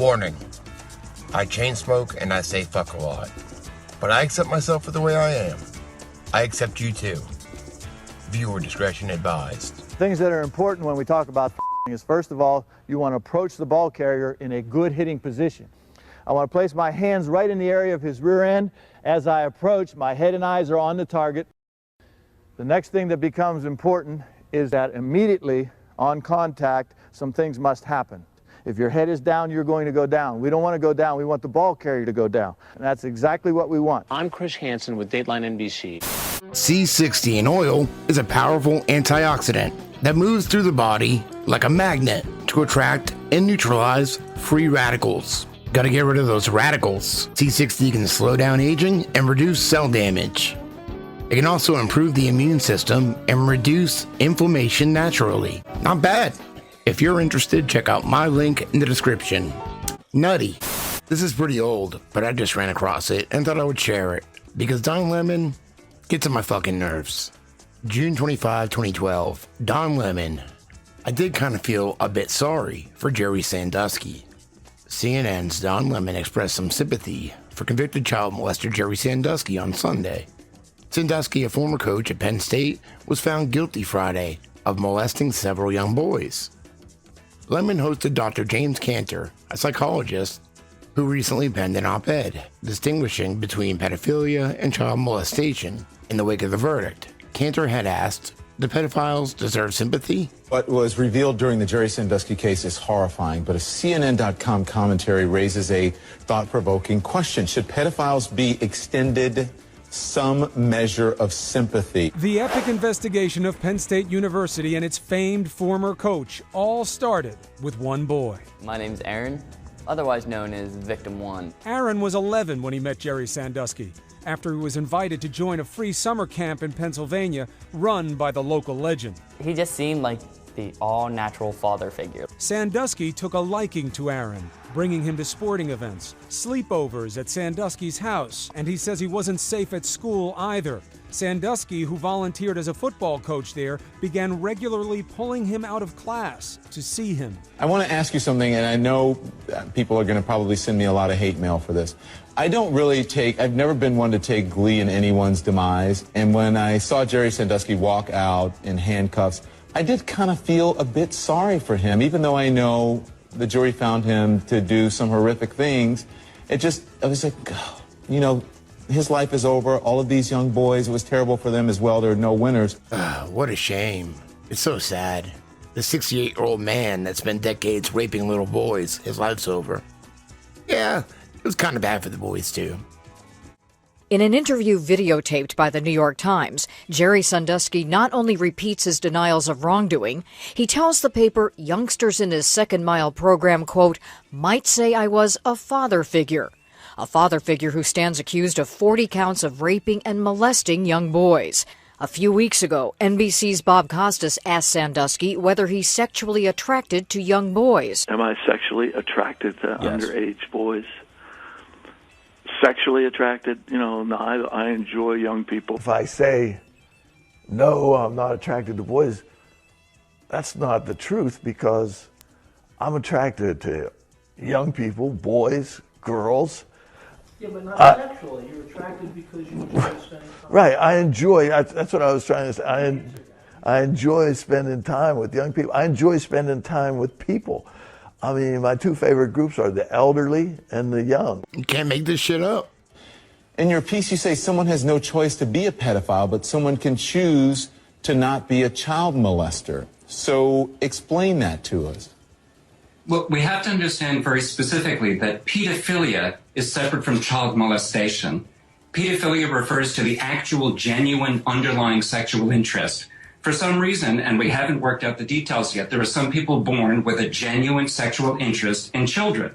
Warning, I chain smoke and I say fuck a lot. But I accept myself for the way I am. I accept you too. Viewer discretion advised. Things that are important when we talk about is, first of all, you want to approach the ball carrier in a good hitting position. I want to place my hands right in the area of his rear end. As I approach, my head and eyes are on the target. The next thing that becomes important is that immediately on contact, some things must happen. If your head is down, you're going to go down. We don't want to go down. We want the ball carrier to go down. And that's exactly what we want. I'm Chris Hansen with Dateline NBC. C60 in oil is a powerful antioxidant that moves through the body like a magnet to attract and neutralize free radicals. Gotta get rid of those radicals. C60 can slow down aging and reduce cell damage. It can also improve the immune system and reduce inflammation naturally. Not bad. If you're interested, check out my link in the description. Nutty. This is pretty old, but I just ran across it and thought I would share it because Don Lemon gets on my fucking nerves. June 25, 2012. Don Lemon. I did kind of feel a bit sorry for Jerry Sandusky. CNN's Don Lemon expressed some sympathy for convicted child molester Jerry Sandusky on Sunday. Sandusky, a former coach at Penn State, was found guilty Friday of molesting several young boys. Lemon hosted Dr. James Cantor, a psychologist, who recently penned an op-ed distinguishing between pedophilia and child molestation. In the wake of the verdict, Cantor had asked, "Do pedophiles deserve sympathy?" What was revealed during the Jerry Sandusky case is horrifying, but a CNN.com commentary raises a thought-provoking question. Should pedophiles be extended some measure of sympathy? The epic investigation of Penn State University and its famed former coach all started with one boy. My name's Aaron, otherwise known as Victim 1. Aaron was 11 when he met Jerry Sandusky, after he was invited to join a free summer camp in Pennsylvania run by the local legend. He just seemed like the all-natural father figure. Sandusky took a liking to Aaron, bringing him to sporting events, sleepovers at Sandusky's house, and he says he wasn't safe at school either. Sandusky, who volunteered as a football coach there, began regularly pulling him out of class to see him. I want to ask you something, and I know people are going to probably send me a lot of hate mail for this. I've never been one to take glee in anyone's demise, and when I saw Jerry Sandusky walk out in handcuffs, I did kind of feel a bit sorry for him, even though I know the jury found him to do some horrific things. I was like, oh, you know, his life is over. All of these young boys, it was terrible for them as well. There are no winners. What a shame. It's so sad. The 68-year-old man that spent decades raping little boys, his life's over. Yeah, it was kind of bad for the boys, too. In an interview videotaped by the New York Times, Jerry Sandusky not only repeats his denials of wrongdoing, he tells the paper youngsters in his Second Mile program, quote, might say I was a father figure who stands accused of 40 counts of raping and molesting young boys. A few weeks ago, NBC's Bob Costas asked Sandusky whether he's sexually attracted to young boys. Am I sexually attracted to Yes. underage boys? Sexually attracted? You know, no, I enjoy young people. If I say, no, I'm not attracted to boys, that's not the truth, because I'm attracted to young people, boys, girls. Yeah, but not sexually. You're attracted because you enjoy spending time. Right, I enjoy, that's what I was trying to say. I enjoy spending time with young people. I enjoy spending time with people. I mean, my two favorite groups are the elderly and the young. You can't make this shit up. In your piece, you say someone has no choice to be a pedophile, but someone can choose to not be a child molester. So explain that to us. Well, we have to understand very specifically that pedophilia is separate from child molestation. Pedophilia refers to the actual, genuine, underlying sexual interest. For some reason, and we haven't worked out the details yet, there are some people born with a genuine sexual interest in children.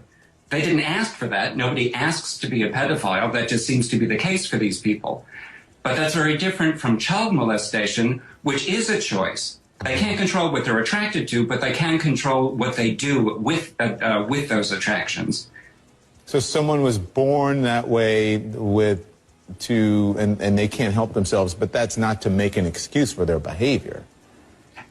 They didn't ask for that. Nobody asks to be a pedophile. That just seems to be the case for these people. But that's very different from child molestation, which is a choice. They can't control what they're attracted to, but they can control what they do with those attractions. So someone was born that way and they can't help themselves, but that's not to make an excuse for their behavior.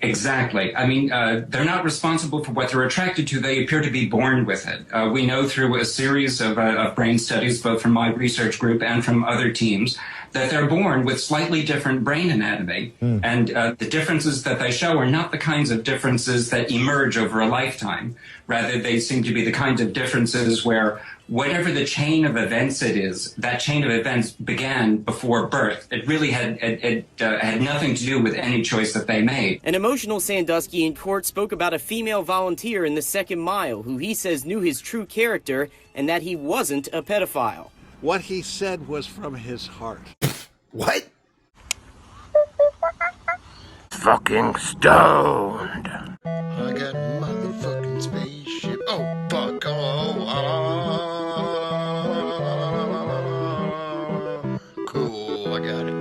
Exactly. I mean, they're not responsible for what they're attracted to. They appear to be born with it. We know through a series of brain studies, both from my research group and from other teams, that they're born with slightly different brain anatomy. And the differences that they show are not the kinds of differences that emerge over a lifetime. Rather, they seem to be the kinds of differences where whatever the chain of events it is, that chain of events began before birth. It really had nothing to do with any choice that they made. An emotional Sandusky in court spoke about a female volunteer in the second mile who he says knew his true character and that he wasn't a pedophile. What he said was from his heart. What? Fucking stoned. I got a motherfucking spaceship. Oh, fuck. Cool, I got it.